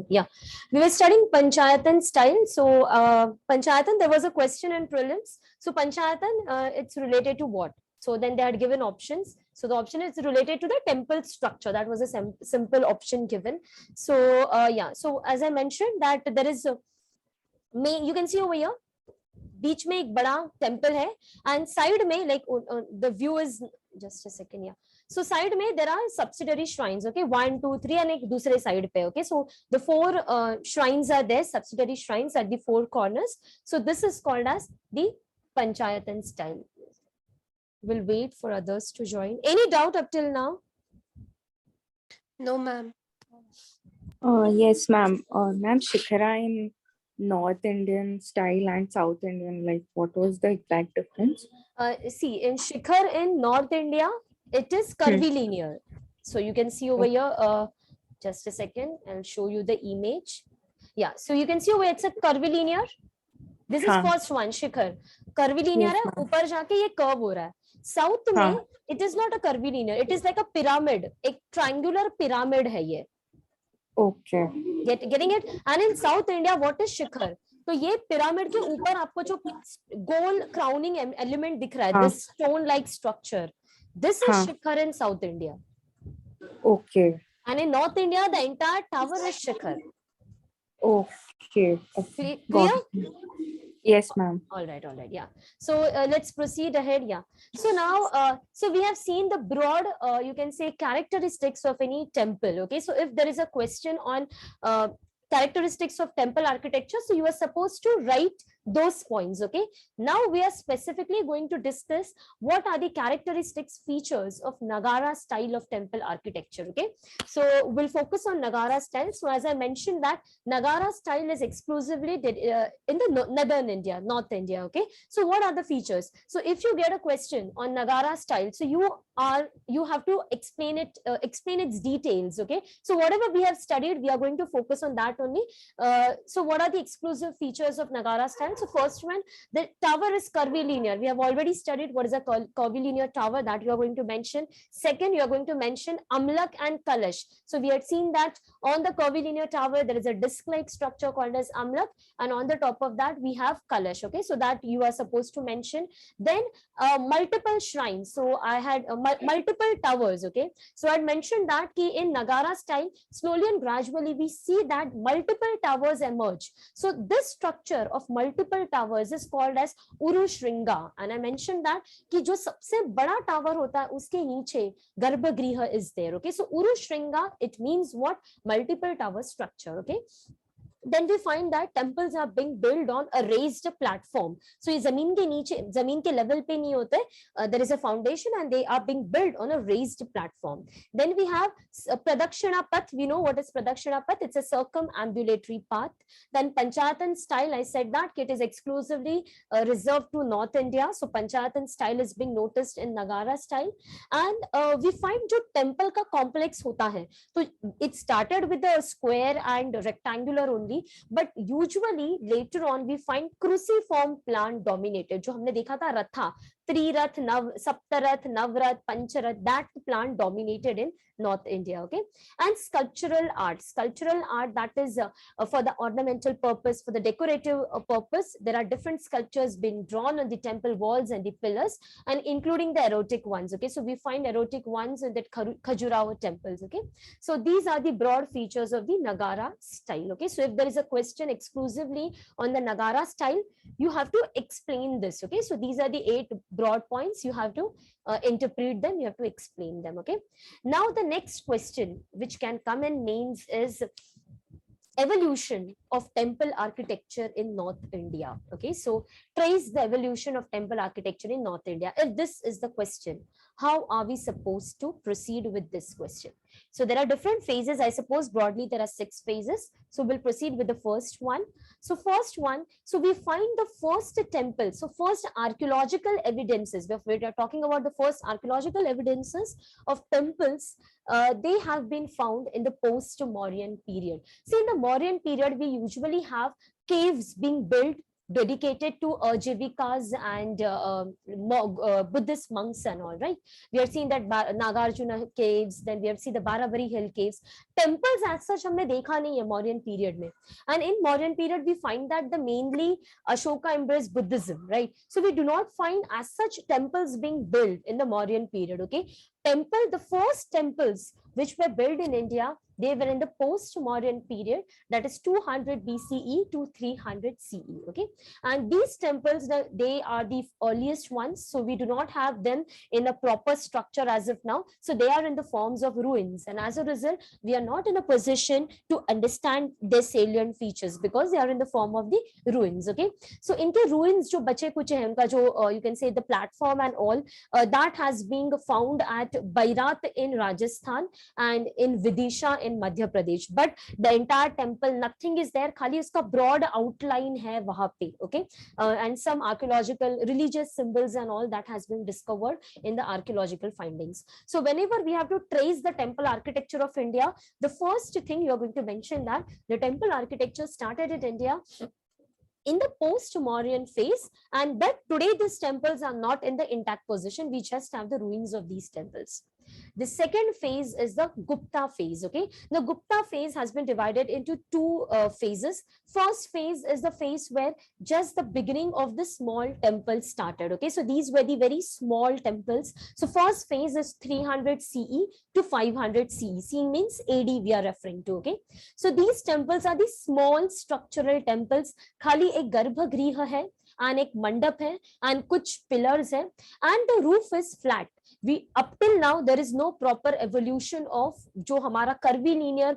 Yeah, we were studying Panchayatan style. So Panchayatan, there was a question in prelims. So Panchayatan, it's related to what? So then they had given options. So the option is related to the temple structure. That was a simple option given. So yeah, so as I mentioned that there is you can see over here बीच में एक बड़ा temple है and side में like the view is just a second या so side mein there are subsidiary shrines, okay, 1 2 3 and ek dusre side pe, okay, so the four shrines are there, subsidiary shrines at the four corners. So this is called as the Panchayatan style. We'll wait for others to join. Any doubt up till now? No ma'am. Yes ma'am. Ma'am, Shikhara in North Indian style and South Indian, like what was the exact difference? See, in Shikhar in North India, it is curvilinear. So you can see over here, just a second, I'll show you the image. Yeah, so you can see over here, it's a curvilinear. This is first one, Shikhar. Curvilinear है, ऊपर जाके ये curve हो रहा है. South में, it is not a curvilinear, it is like a pyramid, एक triangular pyramid है ये. Okay. Getting it? And in South India, what is Shikhar? तो ये पिरामिड के ऊपर आपको जो गोल क्राउनिंग एलिमेंट दिख रहा है, this stone like structure, this is Shikhar in south India. Okay. And in north India the entire tower is Shikhar. Okay. Clear? Yes ma'am. All right, yeah. So let's proceed ahead. Yeah, so now so we have seen the broad you can say characteristics of any temple. Okay, so if there is a question on characteristics of temple architecture, so you are supposed to write those points. Okay, now we are specifically going to discuss what are the characteristics, features of Nagara style of temple architecture. Okay, so we'll focus on Nagara style. So as I mentioned that Nagara style is exclusively in the northern India, North India. Okay, so what are the features? So if you get a question on Nagara style, so you have to explain it, explain its details. Okay, so whatever we have studied, we are going to focus on that only. So what are the exclusive features of Nagara style? So first one, the tower is curvilinear. We have already studied what is a curvilinear tower, that you are going to mention. Second, you are going to mention amlak and kalash. So we had seen that on the curvilinear tower there is a disc-like structure called as amlak, and on the top of that we have kalash. Okay, so that you are supposed to mention. Then multiple shrines. So I had multiple towers. Okay, so I had mentioned that ki in Nagara style, slowly and gradually we see that multiple towers emerge. So this structure of multiple towers is called as Uru Shringa, and I mentioned that कि जो सबसे बड़ा tower होता है उसके नीचे गर्भगृह is there. Okay, so Uru Shringa, it means what? Multiple tower structure. Okay, then we find that temples are being built on a raised platform. So ये जमीन के नीचे, जमीन के level पे नहीं होते, there is a foundation and they are being built on a raised platform. Then we have Pradakshina Path. We know what is Pradakshina Path. It's a circumambulatory path. Then Panchayatan style, I said that it is exclusively reserved to North India. So Panchayatan style is being noticed in Nagara style. And we find जो temple का complex होता है, तो it started with a square and rectangular only. But usually later on we find cruciform plan dominated. जो हमने देखा था रथा, त्रिरथ, नव, सप्तरथ, नवरथ, Pancha Ratha, that plan dominated in North India. Okay, and sculptural art, that is for the ornamental purpose, for the decorative purpose. There are different sculptures being drawn on the temple walls and the pillars, and including the erotic ones. Okay, so we find erotic ones in that Khajuraho temples. Okay, so these are the broad features of the Nagara style. Okay, so if there is a question exclusively on the Nagara style, you have to explain this. Okay, so these are the 8 broad points. You have to interpret them, you have to explain them. Okay, now the next question which can come in mains is evolution of temple architecture in North India. Okay, so trace the evolution of temple architecture in North India. If this is the question, how are we supposed to proceed with this question? So there are different phases. I suppose broadly there are 6 phases. So we'll proceed with the first one. So first one, so we find the first temple. So first archaeological evidences. We are talking about the first archaeological evidences of temples. They have been found in the post-Mauryan period. See, in the Mauryan period, we usually have caves being built dedicated to Jivikas and Buddhist monks and all, right? We have seen that Nagarjuna caves, then we have seen the Barabari hill caves. Temples as such हमने देखा नहीं है Mauryan period में. And in Mauryan period, we find that the mainly Ashoka embraced Buddhism, right? So we do not find as such temples being built in the Mauryan period, okay? The first temples which were built in India, they were in the post-Mauryan period, that is 200 BCE to 300 CE, okay? And these temples, they are the earliest ones, so we do not have them in a proper structure as of now. So they are in the forms of ruins, and as a result, we are not in a position to understand their salient features because they are in the form of the ruins, okay? So इनके ruins जो बचे कुचे हैं, उनका जो you can say the platform and all, that has been found at Bairat in Rajasthan and in Vidisha in Madhya Pradesh. But the entire temple, nothing is there. खाली उसका broad outline है वहाँ पे, okay? And some archaeological religious symbols and all that has been discovered in the archaeological findings. So whenever we have to trace the temple architecture of India, the first thing you are going to mention that the temple architecture started in India in the post-Mauryan phase, and but today these temples are not in the intact position. We just have the ruins of these temples. The second phase is the Gupta phase, okay? The Gupta phase has been divided into two phases. First phase is the phase where just the beginning of the small temple started, okay? So these were the very small temples. So first phase is 300 CE to 500 CE. CE means AD we are referring to, okay? So these temples are the small structural temples. खाली एक गर्भगृह है and एक मंडप है and कुछ pillars है and the roof is flat. We up till now there is no proper evolution of जो हमारा curvilinear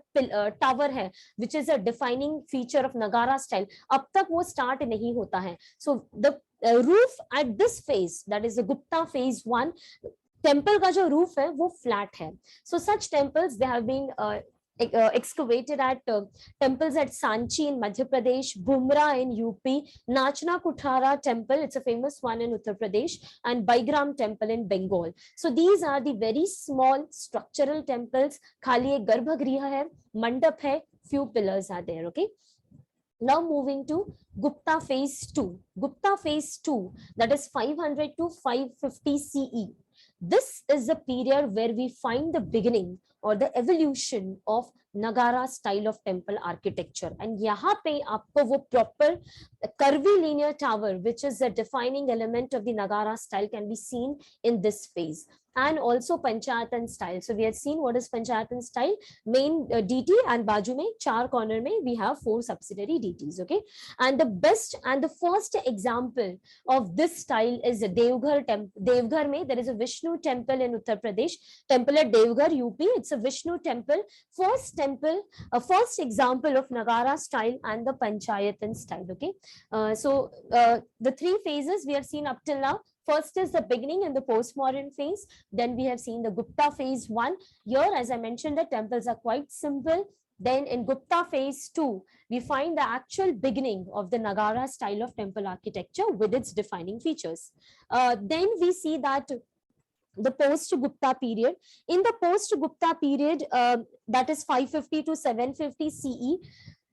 tower है, which is a defining feature of Nagara style. अब तक वो start नहीं होता है. So the roof at this phase, that is the Gupta phase 1, temple का जो roof है वो flat है. So such temples they have been excavated at temples at Sanchi in Madhya Pradesh, Bumra in UP, Nachna Kuthara temple, it's a famous one in Uttar Pradesh, and Baigram temple in Bengal. So these are the very small structural temples. Khali ek garbhagriha hai, mandap hai, few pillars are there, okay? Now moving to Gupta phase 2. Gupta phase 2, that is 500 to 550 CE. This is the period where we find the beginning or the evolution of Nagara style of temple architecture. And यहाँ पे आपको वो proper curvilinear tower, which is the defining element of the Nagara style, can be seen in this phase. And also Panchayatan style. So we have seen what is Panchayatan style. Main DT and baju mein, char corner mein, we have 4 subsidiary DTs. Okay. And the best and the first example of this style is Devghar temple. Devghar mein, there is a Vishnu temple in Uttar Pradesh. Temple at Devghar, UP. It's a Vishnu temple. First temple, a first example of Nagara style and the Panchayatan style. Okay. The 3 phases we have seen up till now. First is the beginning and the post-modern phase. Then we have seen the Gupta phase 1. Here, as I mentioned, the temples are quite simple. Then in Gupta phase 2, we find the actual beginning of the Nagara style of temple architecture with its defining features. Then we see that the post-Gupta period. In the post-Gupta period, that is 550 to 750 CE,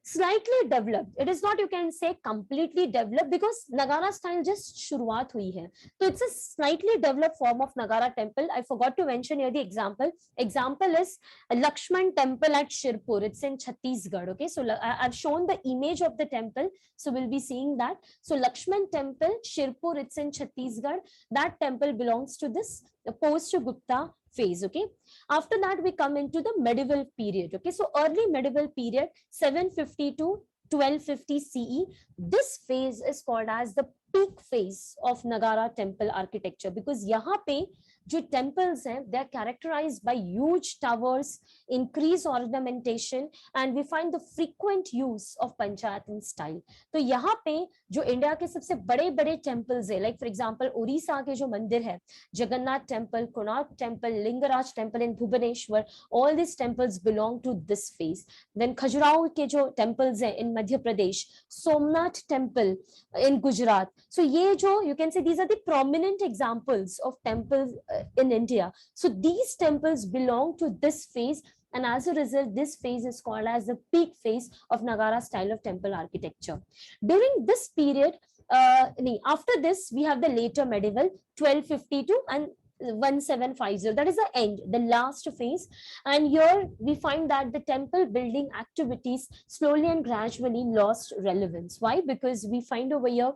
slightly developed. It is not, you can say, completely developed because Nagara style just शुरुआत हुई है. So it's a slightly developed form of Nagara temple. I forgot to mention here the example. Example is Lakshman temple at Shirpur. It's in Chhattisgarh. Okay, so I've shown the image of the temple. So we'll be seeing that. So Lakshman temple, Shirpur, it's in Chhattisgarh. That temple belongs to this post-Gupta phase. Okay, after that we come into the medieval period. Okay, so early medieval period, 750 to 1250 CE. This phase is called as the peak phase of Nagara temple architecture because यहाँ पे जो temples हैं they are characterized by huge towers, increased ornamentation, and we find the frequent use of Panchayatan style. तो यहाँ पे जो India के सबसे बड़े बड़े temples है, like for example उड़ीसा के जो मंदिर है, Jagannath temple, Konark temple, Lingaraj temple in Bhubaneswar, all these temples belong to this phase. Then Khajuraho के जो temples है in Madhya Pradesh, Somnath temple in Gujarat. So ये जो you can say these are the prominent examples of temples in India. So these temples belong to this phase, and as a result this phase is called as the peak phase of Nagara style of temple architecture. During this period, after this we have the later medieval 1252 and 1750. That is the end, the last phase. And here we find that the temple building activities slowly and gradually lost relevance. Why? Because we find over here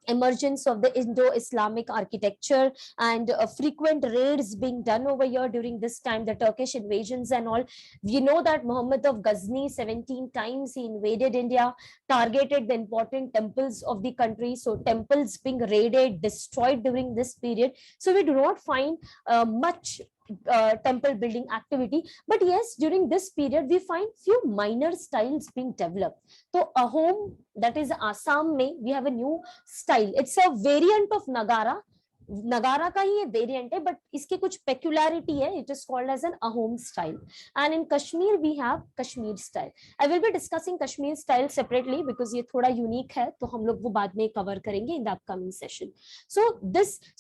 emergence of the Indo-Islamic architecture and frequent raids being done over here during this time, the Turkish invasions and all. We know that Muhammad of Ghazni 17 times he invaded India, targeted the important temples of the country. So temples being raided, destroyed during this period. So we do not find much temple building activity, but yes, during this period we find few minor styles being developed. So Ahom, that is Assam mein, we have a new style. It's a variant of Nagara. नगारा का ही ये variant है, but इसके कुछ peculiarity है. It is called as an Ahom style. And in Kashmir we have Kashmir style. I will be discussing Kashmir style separately because ये थोड़ा unique है, तो हम लोग वो बाद में कवर करेंगे in the upcoming session. So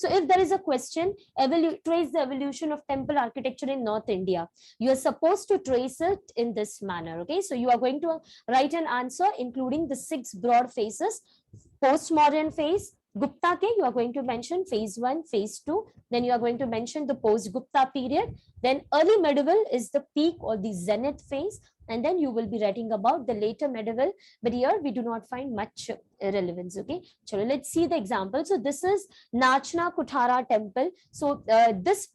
if there is a question, trace the evolution of temple architecture in north India, you are supposed to trace it in this manner. Okay, so you are going to write an answer including the 6 broad phases. Postmodern phase, Gupta ke, you are going to mention phase 1, phase 2, then you are going to mention the post-Gupta period, then early medieval is the peak or the zenith phase, and then you will be writing about the later medieval, but here we do not find much relevance. Okay, so let's see the example. So this is Nachna Kuthara temple. So this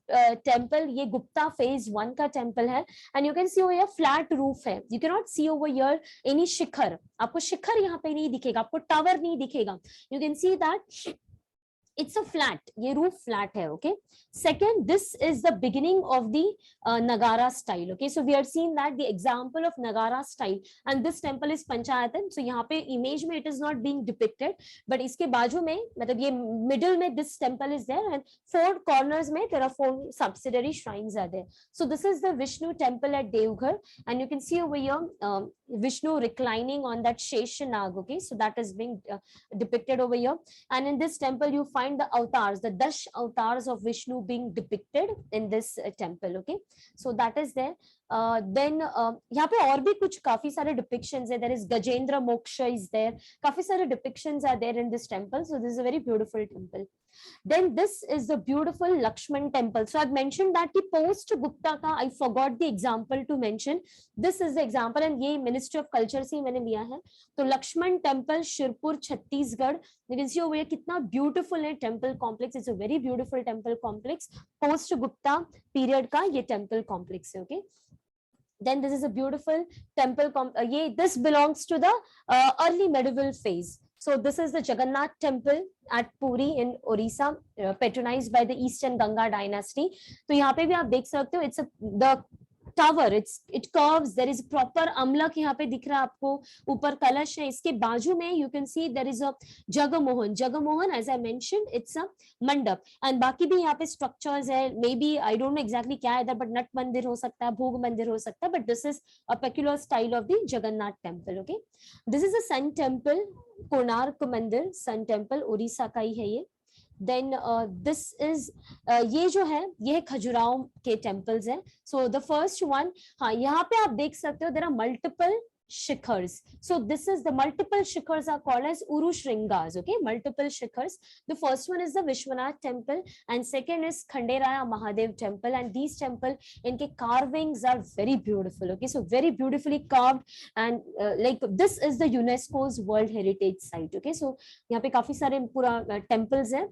temple ye Gupta phase 1 ka temple hai, and you can see over here flat roof hai. You cannot see over here any shikhar. आपको शिखर यहाँ पे नहीं दिखेगा, आपको tower नहीं दिखेगा. You can see that it's a flat, ये roof flat है. Okay, second, this is the beginning of the Nagara style. Okay, so we are seeing that the example of Nagara style, and this temple is Panchayatan. So यहाँ पे image में it is not being depicted, but इसके बाजू में मतलब ये middle में this temple is there, and 4 corners में there are 4 subsidiary shrines are there. So this is the Vishnu temple at Devghar, and you can see over here Vishnu reclining on that Sheshanag. Okay, so that is being depicted over here, and in this temple you find the avatars, the Dash avatars of Vishnu being depicted in this temple. Okay, so that is there. Then यहाँ पे और भी कुछ काफी सारे depictions है. There is Gajendra Moksha is there. काफी सारे depictions are there in this temple. So this is a very beautiful temple. Then this is the beautiful Lakshman temple. So I've mentioned that the post Gupta का I forgot the example to mention. This is the example, and ये Ministry of Culture से मैंने लिया है. तो Lakshman temple Shirpur Chhattisgarh. You can see over here कितना beautiful है temple complex. It's a very beautiful temple complex. Post Gupta period का ये temple complex है. Okay. Then this is a beautiful temple. This belongs to the early medieval phase. So this is the Jagannath temple at Puri in Orissa, patronized by the Eastern Ganga dynasty. तो यहाँ पे भी आप देख सकते हो, it's the tower, it curves. There is proper अमलक यहाँ पे दिख रहा है आपको, ऊपर कलश है. इसके बाजू में you can see there is a Jagamohan, as I mentioned, it's a mandap. And बाकी भी यहाँ पे structures है. Maybe I don't know exactly क्या है इधर, but नट मंदिर हो सकता है, भोग मंदिर हो सकता है. But this is a peculiar style of the Jagannath temple. Okay, this is a sun temple, Konark मंदिर, sun temple, उड़ीसा का ही है ये. Then this is ये जो है ये खजुराहो के temples हैं. So the first one, हाँ यहाँ पे आप देख सकते हो there are multiple shikhars. So this is the multiple shikhars are called as Urushringas. Okay, multiple shikhars. The first one is the Vishwanath temple, and second is Khanderaya Mahadev temple, and these temple इनके carvings are very beautiful. Okay, so very beautifully carved, and like this is the UNESCO's World Heritage Site. Okay, so यहाँ पे काफी सारे पूरा temples हैं.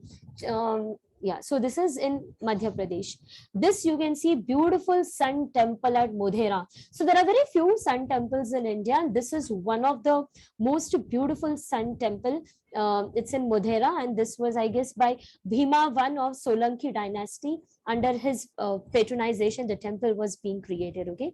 Yeah, so this is in Madhya Pradesh. This you can see beautiful sun temple at Modhera. So there are very few sun temples in India, and this is one of the most beautiful sun temple. It's in Modhera, and this was, I guess, by Bhima I of Solanki dynasty. Under his patronization, the temple was being created. Okay,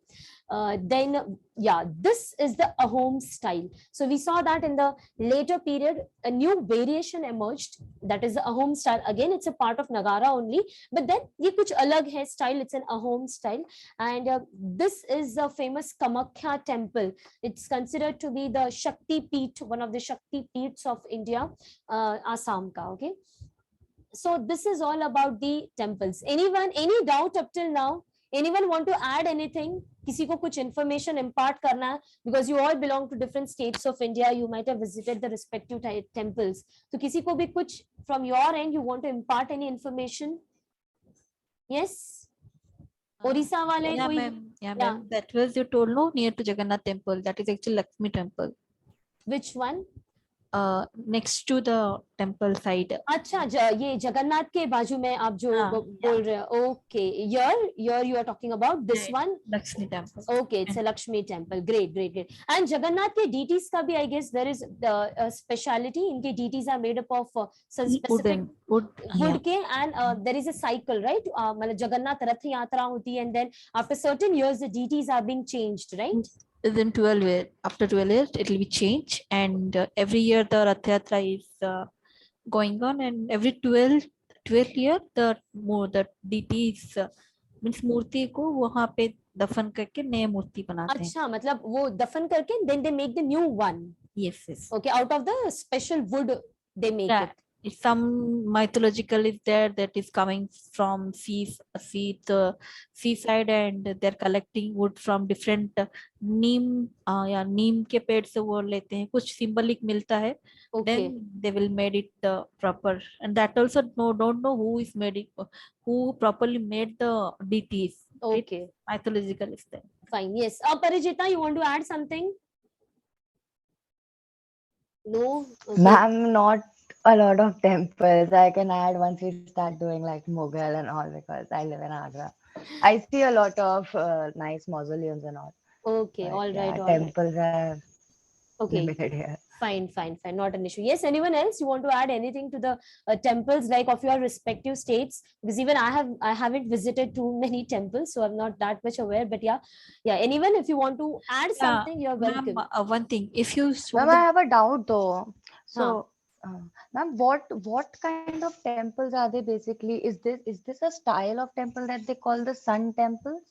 then yeah, this is the Ahom style. So we saw that in the later period, a new variation emerged, that is the Ahom style. Again, it's a part of Nagara only, but then ye kuch alag hai style. It's an Ahom style, and this is the famous Kamakhya temple. It's considered to be the Shakti Peeth, one of the Shakti Peeths of India, Assam ka. Okay, so this is all about the temples. Anyone, any doubt up till now? Anyone want to add anything? किसी को कुछ information impart करना है? Because you all belong to different states of India, you might have visited the respective temples. तो किसी को भी कुछ from your end you want to impart any information? Yes. Orissa वाले Yeah, कोई? ma'am. Yeah, Yeah. ma'am. That was you told no near to Jagannath temple. That is actually Lakshmi temple. Which one? Next to the temple side. अच्छा ये जगन्नाथ के बाजू में आप जो हाँ, बोल रहे हो, okay, here you are talking about this Yeah, one. Lakshmi temple. Okay, it's a Lakshmi temple. Great, great, great. And Jagannath ke deities ka bhi, I guess there is the speciality. Inke deities are made up of some specific Wood. wood ke, and there is a cycle, right? मतलब Jagannath Rath Yatra hoti, and then after certain years the deities are being changed, right? Within 12 years, after 12 years, it will be changed, and every year the Rath Yatra is going on, and every 12 year the more the deities means मूर्ति को वहाँ पे दफन करके नए मूर्ति बनाते हैं. अच्छा, मतलब वो दफन करके then they make the new one. Yes, yes. Okay, out of the special wood they make Yeah. it. Some mythological is there that is coming from seaside, and they're collecting wood from different नीम के पेड़ से वो लेते हैं, कुछ symbolic मिलता है. Okay. Then they will made it the proper, and that also don't know who is made it, who properly made the deities. Okay. Mythological is there. Fine. Yes. Parijita, you want to add something? No. Okay. Ma'am, not a lot of temples. I can add once we start doing like Mughal and all, because I live in Agra. I see a lot of nice mausoleums and all. Okay. But All yeah, right. All right. temples are Okay. limited here. Fine, fine, fine. Not an issue. Yes. Anyone else? You want to add anything to the temples, like of your respective states? Because even I haven't visited too many temples, so I'm not that much aware. But yeah, yeah. Anyone, if you want to add something, you're welcome. Ma'am, one thing, if you saw Ma'am, I have a doubt though. So, Huh. ma'am, what kind of temples are they basically? Is this a style of temple that they call the sun temples?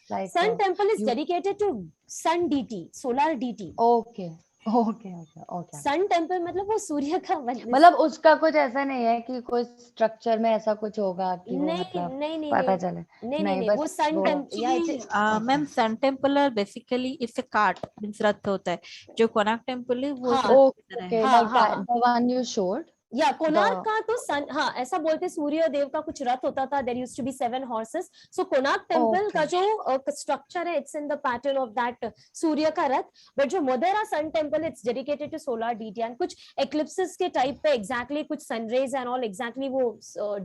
Like Sun temple is you- dedicated to sun deity, solar deity. okay, okay. Sun temple मतलब वो सूर्य का मतलब उसका कुछ ऐसा नहीं है कि कोई स्ट्रक्चर में ऐसा कुछ होगा कि वो नहीं मतलब नहीं नहीं पता नहीं चले नहीं नहीं नहीं, वो बस sun वो temple, yeah, it's a- ma'am sun temple are basically it's a cart means रथ होता है. जो कोणार्क टेम्पल है वो एक हाँ. रथ की तरह okay है. हाँ, like हाँ, that हाँ. the one you showed या कोणार्क the का तो सन, हाँ ऐसा बोलते, सूर्य देव का कुछ रथ होता था. There used to be 7 horses. So Konark temple का जो स्ट्रक्चर है, it's in the pattern of that सूर्य का रथ. बट जो Modhera sun temple, it's dedicated to solar deity, and कुछ एक्लिप्सेस के टाइप पे एग्जैक्टली कुछ सनरेज एंड ऑल एग्जैक्टली वो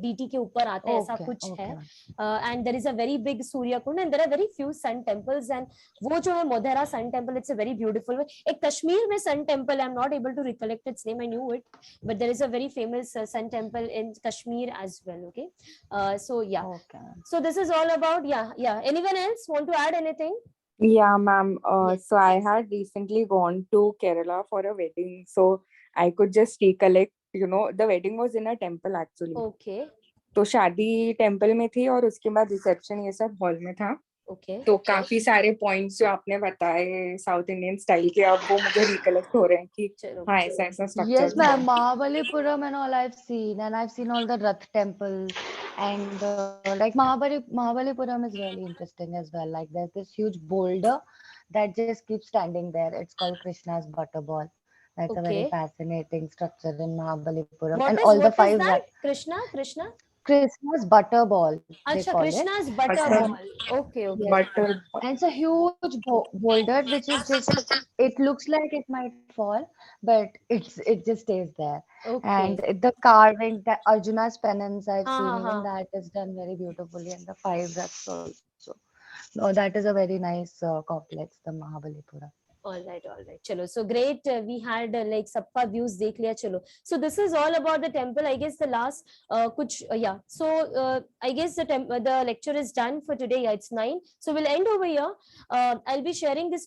डीटी के ऊपर आते हैं, ऐसा कुछ है. And there is a very big Surya Kund, and there are very few sun temples. And वो जो है Modhera sun temple, it's a very beautiful. एक कश्मीर में sun temple, I am not able to recollect its name, I knew it, but there is a very famous sun temple in Kashmir as well. Okay, so yeah, okay. so this is all about, yeah. Anyone else want to add anything? Yeah, ma'am. Yes, So I yes. had recently gone to Kerala for a wedding, so I could just recollect. The wedding was in a temple actually. Okay, तो शादी temple में थी और उसके बाद reception ये सब hall में था. okay. तो काफी सारे पॉइंट्स जो आपने बताए साउथ इंडियन स्टाइल के, अब वो मुझे रिकलेक्ट हो रहे हैं कि चलो, हाँ ऐसा ऐसा Yes, structure ma'am. Mahabalipuram and all I've seen, and I've seen all the Rath temples, and like Mahabalipuram is really interesting as well. Like there's this huge boulder that just keeps standing there. It's called Krishna's butterball. That's a very Okay. fascinating structure in Mahabalipuram, What and is all the what is five. that? Krishna? Krishna's butter ball, they Acha, call it. Krishna's butter Butter, ball. Okay, okay, Yes, okay. butter. and it's a huge boulder which is just, it looks like it might fall, but it just stays there. And Okay. the carving, the Arjuna's penance I've Ha seen, ha even ha. that is done very beautifully, and the five rats also. No, that is a very nice complex, the Mahabalipura. All right, chalo. So great. We had like sabka views dekh liya, chalo. So this is all about the temple. I guess the last kuch yeah. So I guess the lecture is done for today. Yeah, it's 9. So we'll end over here. I'll be sharing this